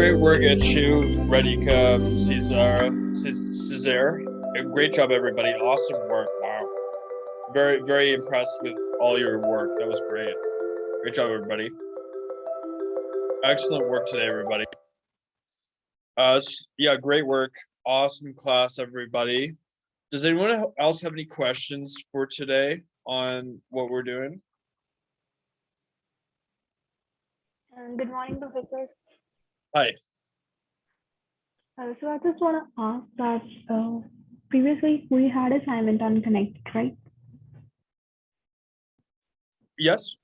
Great work at you, Radika, Cesar. Great job, everybody. Awesome work. Wow. Very, very impressed with all your work. That was great. Great job, everybody. Excellent work today, everybody. Yeah, great work. Awesome class, everybody. Does anyone else have any questions for today on what we're doing? Good morning, Professor. Hi. So I just want to ask that previously we had assignment on Connect, right? Yes.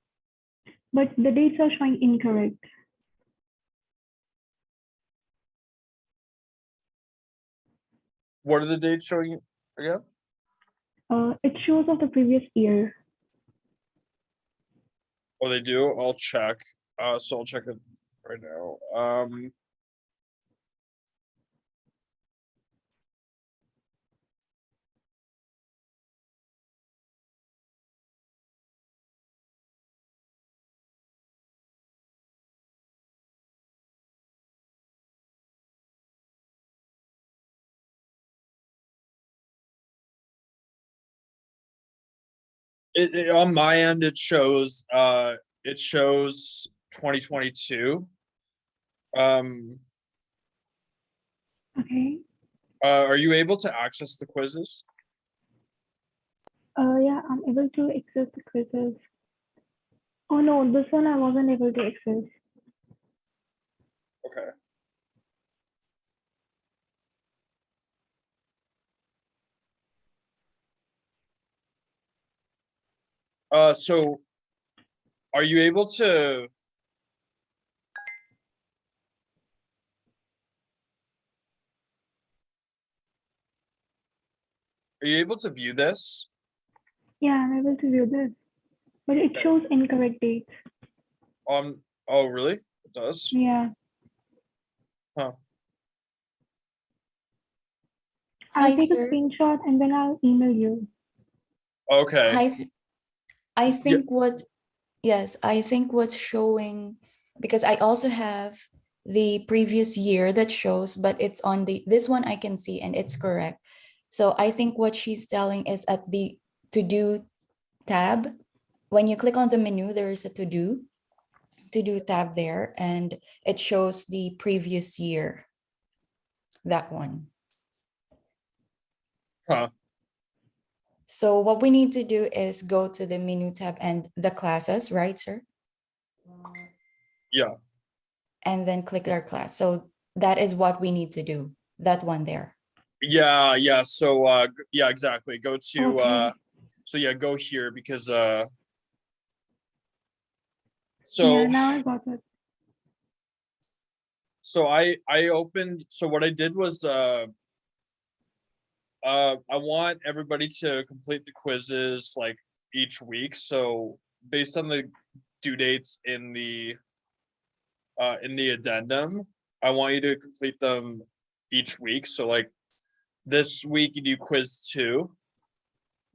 But the dates are showing incorrect. What are the dates showing again? It shows of the previous year. Oh, they do? I'll check. So I'll check it right now. On my end, it shows 2022. Okay. Are you able to access the quizzes? Yeah, I'm able to access the quizzes. Oh no, this one I wasn't able to access. Okay. So are you able to Are you able to view this? Yeah, I'm able to view this, but it Okay. shows incorrect dates. Oh, really? It does? Yeah, Huh. I'll Hi, take a sir. screenshot and then I'll email you. Okay. Hi, sir. I Yeah. think what, yes, I think what's showing, because I also have the previous year that shows, but it's on this one I can see and it's correct. So I think what she's telling is at the to do tab. When you click on the menu, there is a to do tab there, and it shows the previous year. That one. Huh. So what we need to do is go to the menu tab and the classes, right, sir? Yeah. And then click our class. So that is what we need to do. That one there. Yeah. Yeah. So yeah, exactly. Go to Okay. so yeah, go here because Yeah, so now I got it. so I opened, so what I did was I want everybody to complete the quizzes like each week. So based on the due dates in the addendum, I want you to complete them each week. So like this week you do quiz 2.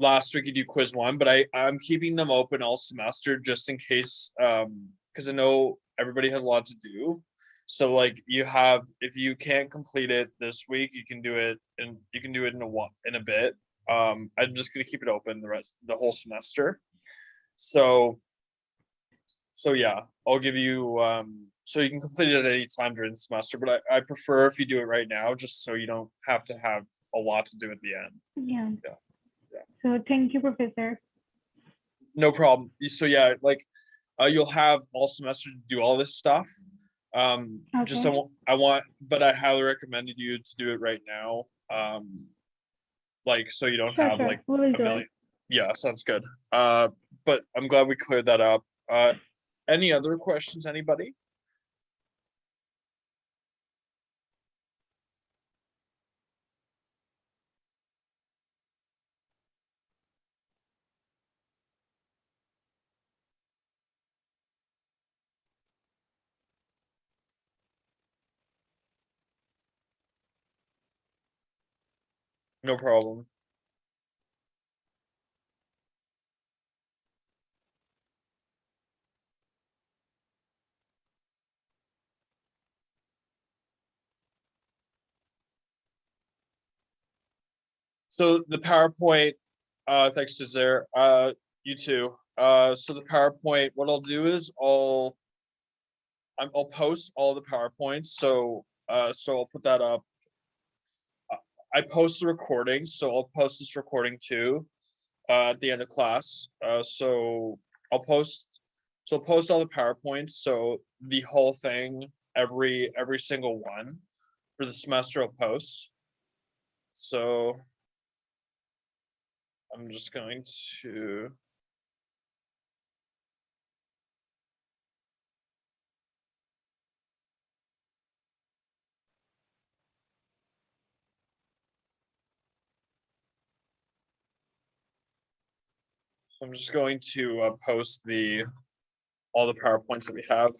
Last week you do quiz 1, but I'm keeping them open all semester just in case, because I know everybody has a lot to do. So like you have, if you can't complete it this week, you can do it and you can do it in a bit. I'm just gonna keep it open the whole semester. So yeah, I'll give you so you can complete it at any time during the semester, but I prefer if you do it right now, just so you don't have to have a lot to do at the end. Yeah. Yeah, yeah. So thank you, Professor. No problem. So yeah, like you'll have all semester to do all this stuff. Just Okay. but I highly recommended you to do it right now. Like so you don't Sure, have sure. like We will a do million. it. Yeah, sounds good. But I'm glad we cleared that up. Any other questions, anybody? No problem. So the PowerPoint, thanks to Zer, you too. So the PowerPoint, what I'll do is I'll post all the PowerPoints. So I'll put that up. I post the recording, so I'll post this recording too at the end of class. I'll post I'll post all the PowerPoints. So the whole thing, every single one for the semester I'll post. So I'm just going to post all the PowerPoints that we have.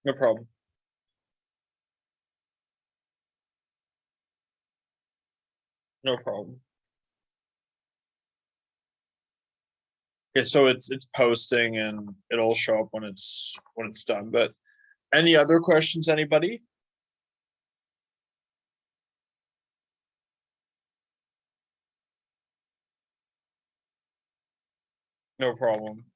No problem. No problem. Okay, so it's posting and it'll show up when it's done. But any other questions, anybody? No problem.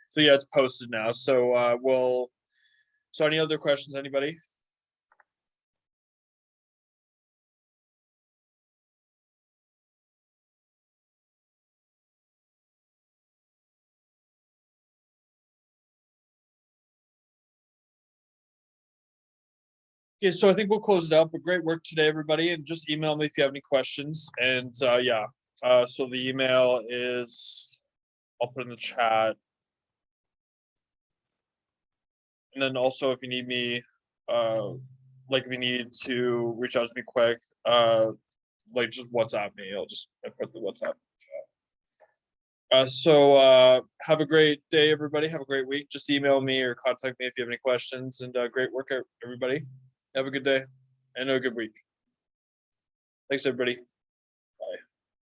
So yeah, it's posted now. So so any other questions, anybody? Okay, so I think we'll close it out, but great work today, everybody, and just email me if you have any questions. And yeah, so the email is, I'll put in the chat. And then also if you need me, like if you need to reach out to me quick, like just WhatsApp me. I put the WhatsApp chat. So have a great day, everybody. Have a great week. Just email me or contact me if you have any questions. And great work, everybody. Have a good day and a good week. Thanks, everybody.